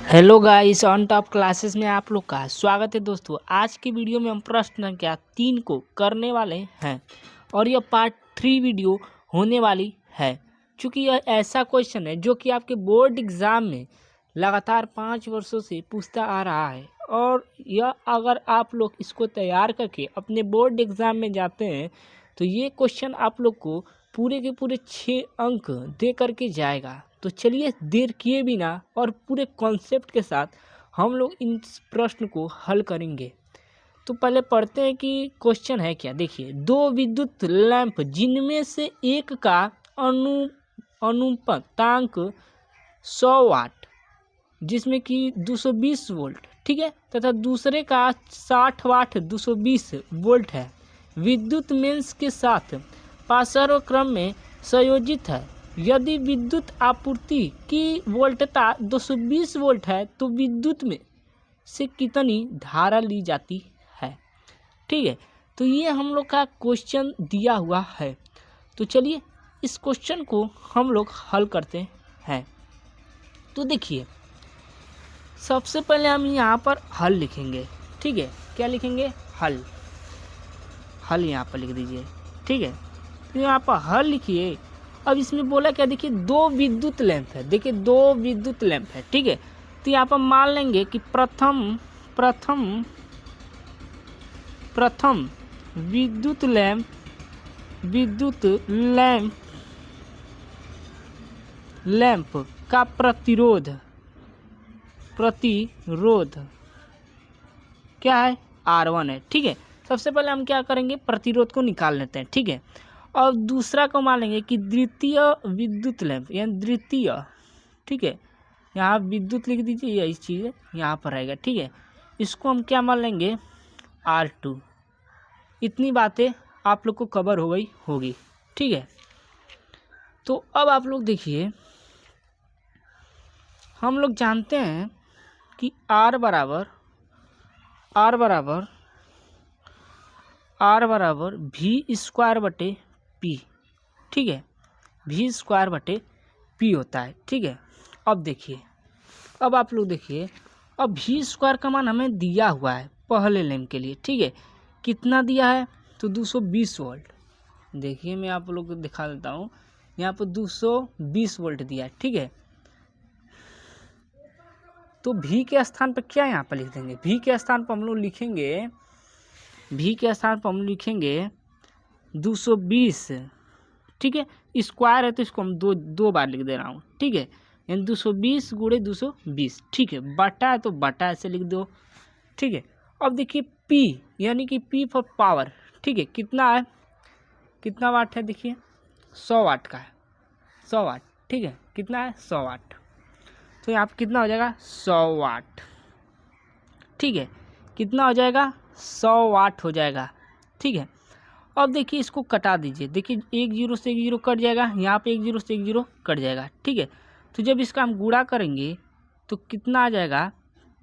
Hello guys, on top classes में आप लोग का स्वागत है। दोस्तों, आज की वीडियो में हम प्रश्न संख्या 3 को करने वाले हैं और यह पार्ट 3 वीडियो होने वाली है। क्योंकि यह ऐसा क्वेश्चन है जो कि आपके बोर्ड एग्ज़ाम में लगातार 5 वर्षों से पूछता आ रहा है और यह अगर आप लोग इसको तैयार करके अपने बोर्ड एग्ज़ाम में जाते हैं तो ये क्वेश्चन आप लोग को पूरे के पूरे 6 अंक दे करके जाएगा। तो चलिए देर किए बिना और पूरे कॉन्सेप्ट के साथ हम लोग इन प्रश्न को हल करेंगे। तो पहले पढ़ते हैं कि क्वेश्चन है क्या। देखिए, दो विद्युत लैंप जिनमें से एक का अनुपातांक 100 वाट जिसमें कि 220 वोल्ट, ठीक है, तथा दूसरे का 60 वाट 220 वोल्ट है, विद्युत मेंस के साथ पार्श्व क्रम में संयोजित है। यदि विद्युत आपूर्ति की वोल्टता 220 वोल्ट है तो विद्युत में से कितनी धारा ली जाती है। ठीक है, तो ये हम लोग का क्वेश्चन दिया हुआ है। तो चलिए इस क्वेश्चन को हम लोग हल करते हैं। तो देखिए, सबसे पहले हम यहाँ पर हल लिखेंगे। ठीक है, क्या लिखेंगे? हल यहाँ पर लिख दीजिए। ठीक है, तो यहाँ पर हल लिखिए। अब इसमें बोला क्या, देखिए दो विद्युत लैंप है। देखिए दो विद्युत लैंप है, ठीक है। तो यहाँ पर मान लेंगे कि प्रथम विद्युत लैंप का प्रतिरोध क्या है? R1 है। ठीक है, सबसे पहले हम क्या करेंगे, प्रतिरोध को निकाल लेते हैं। ठीक है, और दूसरा को मान लेंगे कि द्वितीय विद्युत लैंप यानी द्वितीय, ठीक है, यहाँ विद्युत लिख दीजिए, यही चीज़ है यहाँ पर रहेगा। ठीक है, इसको हम क्या मान लेंगे? R2। इतनी बातें आप लोग को कवर हो गई होगी। ठीक है, तो अब आप लोग देखिए, हम लोग जानते हैं कि R बराबर V स्क्वायर बटे P। ठीक है, V स्क्वायर बटे P होता है। ठीक है, अब देखिए, अब आप लोग देखिए, अब V स्क्वायर का मान हमें दिया हुआ है पहले लैंप के लिए। ठीक है, कितना दिया है? तो 220 वोल्ट। देखिए मैं आप लोग को दिखा देता हूँ, यहाँ पर 220 वोल्ट दिया है। ठीक है, तो V के स्थान पर क्या यहाँ पर लिख देंगे? V के स्थान पर हम लोग लिखेंगे 220। ठीक है, स्क्वायर है तो इसको हम दो बार लिख दे रहा हूँ। ठीक है, यानी 220 गुणे 220। ठीक है, बटा है तो बटा ऐसे लिख दो। ठीक है, अब देखिए P यानी कि P फॉर पावर। ठीक है, कितना है, कितना वाट है? देखिए 100 वाट का है, 100 वाट। ठीक है, कितना है? 100 वाट। तो यहाँ पर कितना हो जाएगा? 100 वाट। ठीक है, कितना हो जाएगा? 100 वाट हो जाएगा। ठीक है, अब देखिए इसको कटा दीजिए। देखिए एक जीरो से एक जीरो कट जाएगा, यहाँ पे एक जीरो से एक जीरो कट जाएगा। ठीक है, तो जब इसका हम गुणा करेंगे तो कितना आ जाएगा?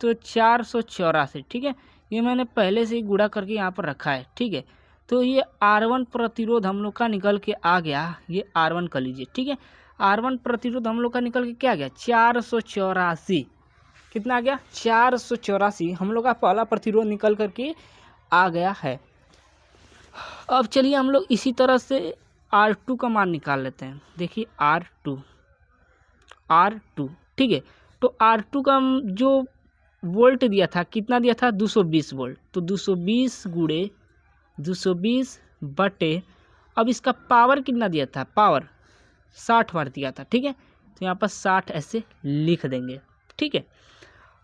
तो 484। ठीक है, ये मैंने पहले से ही गुणा करके यहाँ पर रखा है। ठीक है, तो ये R1 प्रतिरोध हम लोग का निकल के आ गया। ये R1 कर लीजिए। ठीक है, R1 प्रतिरोध हम लोग का निकल के क्या आ गया? 484। कितना आ गया? 484 हम लोग का पहला प्रतिरोध निकल करके आ गया है। अब चलिए हम लोग इसी तरह से R2 का मान निकाल लेते हैं। देखिए R2। ठीक है, तो R2 का जो वोल्ट दिया था, कितना दिया था? 220 वोल्ट। तो 220 गुणे 220 बटे, अब इसका पावर कितना दिया था? पावर 60 वाट दिया था। ठीक है, तो यहाँ पर 60 ऐसे लिख देंगे। ठीक है,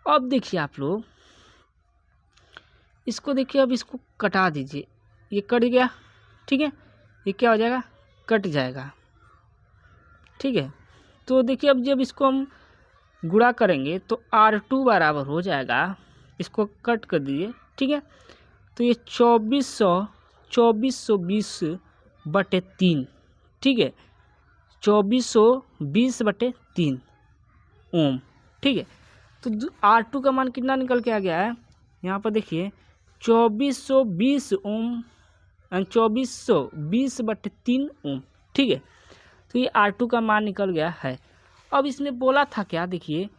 अब देखिए आप लोग इसको देखिए, अब इसको कटा दीजिए। ये कट गया। ठीक है, ये क्या हो जाएगा? कट जाएगा। ठीक है, तो देखिए अब जब इसको हम गुणा करेंगे तो R2 बराबर हो जाएगा, इसको कट कर दीजिए। ठीक है, तो ये 2420 बटे 3। ठीक है, 2420 बटे 3 ओम। ठीक है, तो R2 का मान कितना निकल के आ गया है? यहाँ पर देखिए 2420 ओम, 2420 बटे 3 ओम। ठीक है, तो ये R2 का मान निकल गया है। अब इसमें बोला था क्या, देखिए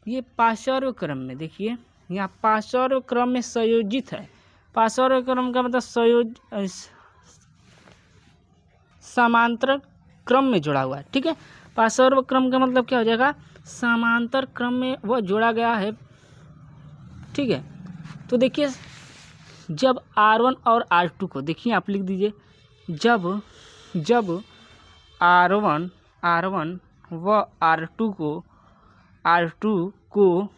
ये पार्श्व क्रम में देखिए, यहाँ पार्श्व क्रम में संयोजित है। पार्श्व क्रम का मतलब समांतर क्रम में जुड़ा हुआ है, ठीक है। पार्श्व क्रम का मतलब क्या हो जाएगा, समांतर क्रम में वह जोड़ा गया है, ठीक है। तो देखिए जब R1 और R2 को, देखिए आप लिख दीजिए, जब R1 व R2 को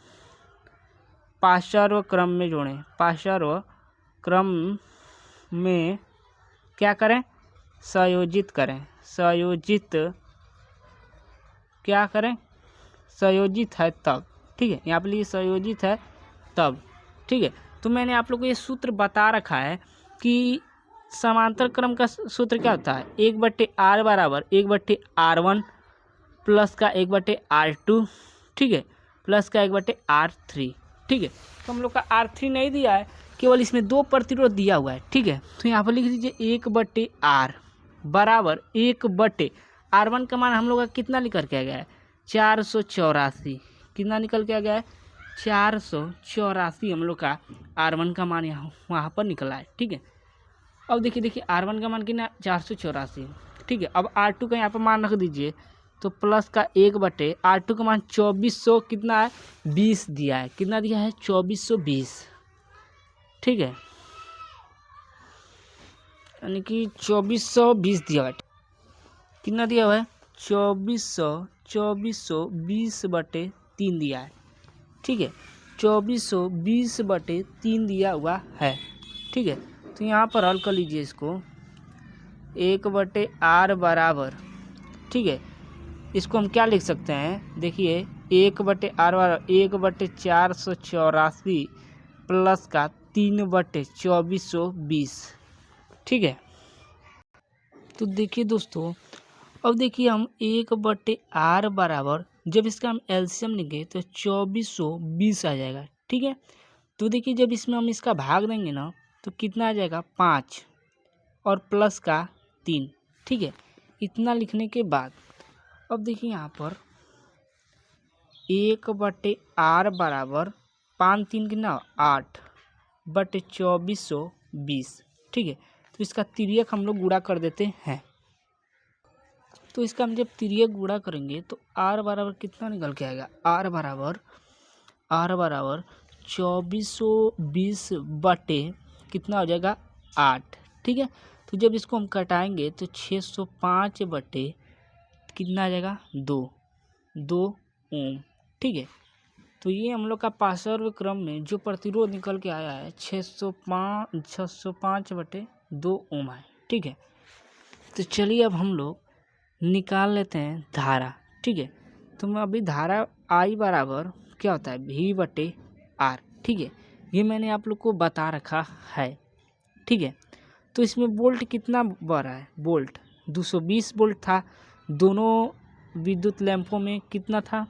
पार्श्व क्रम में जोड़ें, पार्श्व क्रम में क्या करें, संयोजित करें, क्या करें, संयोजित है तब, ठीक है। यहाँ पर लिए संयोजित है तब, ठीक है। तो मैंने आप लोग को ये सूत्र बता रखा है कि समांतर क्रम का सूत्र क्या होता है, 1/R बराबर 1/R1 प्लस का 1/R2, ठीक है, प्लस का 1/R3, ठीक है। तो हम लोग का R3 नहीं दिया है, केवल इसमें 2 प्रतिरोध दिया हुआ है, ठीक है। तो यहाँ पर लिख दीजिए 1/R बराबर 1/R1 का मान हम लोग का कितना निकल के आ गया है, 484। कितना निकल के आ गया है, 484 हम लोग का R1 का मान वहाँ पर निकला है, ठीक है। अब देखिए R1 का मान कितना, 484, ठीक है। अब R2 का यहाँ पर मान रख दीजिए, तो प्लस का 1/R2 का मान 2400 कितना है, 20 दिया है। कितना दिया है, 2420, ठीक है, यानी कि 2420 दिया है। कितना दिया हुआ है, 2420/3 दिया है, ठीक है, 2420/3 दिया हुआ है, ठीक है। तो यहाँ पर हल कर लीजिए इसको, 1/R बराबर, ठीक है, इसको हम क्या लिख सकते हैं, देखिए 1/R बराबर 1/484 प्लस का 3/2420, ठीक है। तो देखिए दोस्तों, अब देखिए हम 1/R बराबर, जब इसका हम एलसीएम लेंगे तो 2420 आ जाएगा, ठीक है। तो देखिए जब इसमें हम इसका भाग देंगे ना, तो कितना आ जाएगा, 5 और प्लस का 3, ठीक है। इतना लिखने के बाद अब देखिए यहाँ पर 1/R बराबर 5 3 कितना 8/2420, ठीक है। तो इसका तिर्यक हम लोग गुणा कर देते हैं। तो इसका हम जब तिर्यक गुणा करेंगे तो R बराबर कितना निकल के आएगा, R बराबर 2420 बटे कितना हो जाएगा, 8, ठीक है। तो जब इसको हम कटाएंगे तो 605 बटे कितना आ जाएगा, 2 ओम, ठीक है। तो ये हम लोग का पार्श्व क्रम में जो प्रतिरोध निकल के आया है 605/2 ओम है, ठीक है। तो चलिए अब हम लोग निकाल लेते हैं धारा, ठीक है। तो मैं अभी धारा I बराबर क्या होता है, V/R, ठीक है, ये मैंने आप लोग को बता रखा है, ठीक है। तो इसमें वोल्ट कितना बढ़ रहा है, वोल्ट 220 वोल्ट था, दोनों विद्युत लैंपों में कितना था,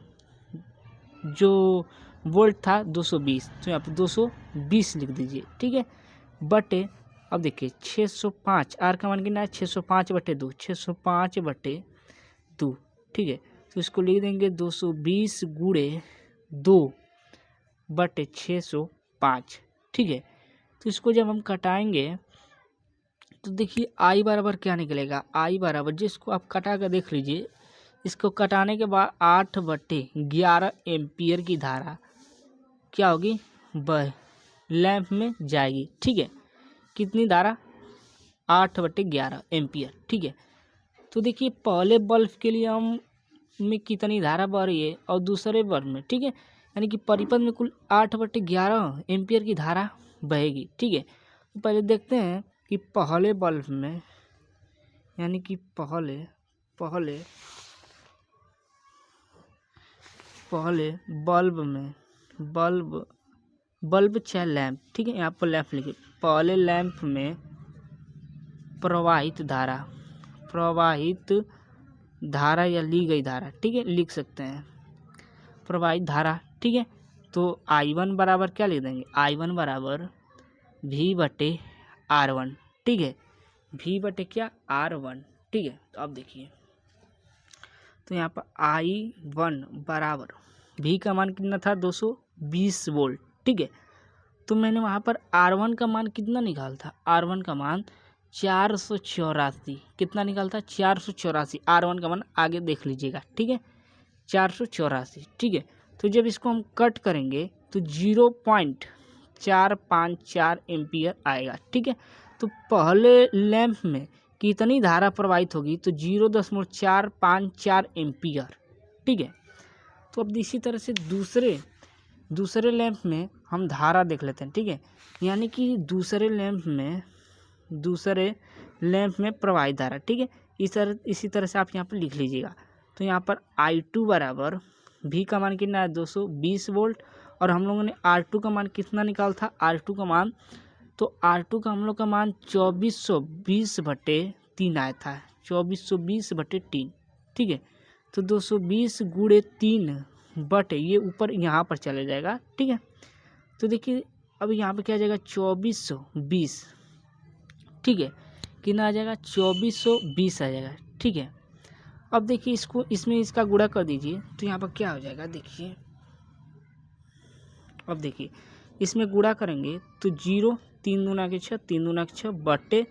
जो वोल्ट था 220, तो यहाँ पर 220 लिख दीजिए, ठीक है, बटे अब देखिए 605, R का मान कितना है, 605/2, 605/2, ठीक है। तो इसको लिख देंगे 220 गुणे 2/605, ठीक है। तो इसको जब हम कटाएंगे तो देखिए I बराबर क्या निकलेगा, I बराबर, जिसको आप कटा कर देख लीजिए, इसको कटाने के बाद 8/11 एम्पियर की धारा क्या होगी, वह लैंप में जाएगी, ठीक है। कितनी धारा, 8/11 एम्पियर, ठीक है। तो देखिए पहले बल्ब के लिए हम में कितनी धारा बह रही है और दूसरे बल्ब में, ठीक है, यानी कि परिपथ में कुल 8/11 एम्पियर की धारा बहेगी, ठीक है। तो पहले देखते हैं कि पहले बल्ब में, यानी कि पहले बल्ब में, बल्ब चाहे लैंप, ठीक है, यहाँ पर लैंप लिखिए, पहले लैंप में प्रवाहित धारा या ली गई धारा, ठीक है, लिख सकते हैं प्रवाहित धारा, ठीक है। तो I1 बराबर क्या लिख देंगे, I1 बराबर V/R1, ठीक है, V/R1, ठीक है। तो अब देखिए, तो यहाँ पर I1 बराबर V का मान कितना था 220 वोल्ट, ठीक है। तो मैंने वहाँ पर R1 का मान कितना निकाला था, R1 का मान 484, कितना निकाला था 484, R1 का मान आगे देख लीजिएगा, ठीक है 484, ठीक है। तो जब इसको हम कट करेंगे तो 0.454 एम्पियर आएगा, ठीक है। तो पहले लैंप में कितनी धारा प्रवाहित होगी, तो 0.454 एम्पियर, ठीक है। तो अब इसी तरह से दूसरे लैंप में हम धारा देख लेते हैं, ठीक है। यानी कि दूसरे लैंप में प्रवाहित धारा, ठीक है। इसी तरह से आप यहाँ पर लिख लीजिएगा। तो यहाँ पर I2 बराबर V का मान कितना है 220 वोल्ट, और हम लोगों ने R2 का मान कितना निकाला था, R2 का मान, तो R2 का हम लोग का मान 2420/3 आया था, 2420/3, ठीक है। तो 220 गुणे 3 बटे ये ऊपर यहाँ पर चले जाएगा, ठीक है। तो देखिए अब यहाँ पे क्या आ जाएगा 2420, ठीक है, कितना आ जाएगा 2420 आ जाएगा, ठीक है। अब देखिए इसमें इसका गुणा कर दीजिए तो यहाँ पर क्या हो जाएगा, देखिए अब देखिए इसमें गुणा करेंगे तो 0 3 दूना के 6 3 दूना के 6 बटे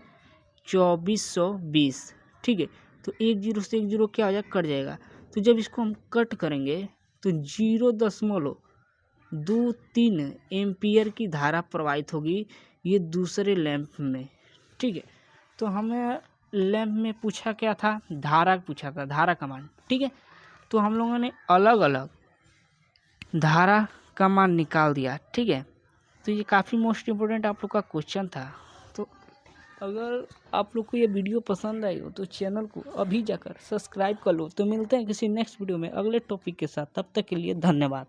2420, ठीक है। तो 1 0 से 1 0 क्या हो जाएगा, कट जाएगा। तो जब इसको हम कट करेंगे तो 0.23 एम्पियर की धारा प्रवाहित होगी ये दूसरे लैंप में, ठीक है। तो हमें लैंप में पूछा क्या था, धारा पूछा था, धारा का मान, ठीक है। तो हम लोगों ने अलग अलग धारा का मान निकाल दिया, ठीक है। तो ये काफ़ी मोस्ट इम्पोर्टेंट आप लोग का क्वेश्चन था। तो अगर आप लोग को ये वीडियो पसंद आई हो तो चैनल को अभी जाकर सब्सक्राइब कर लो। तो मिलते हैं किसी नेक्स्ट वीडियो में अगले टॉपिक के साथ, तब तक के लिए धन्यवाद।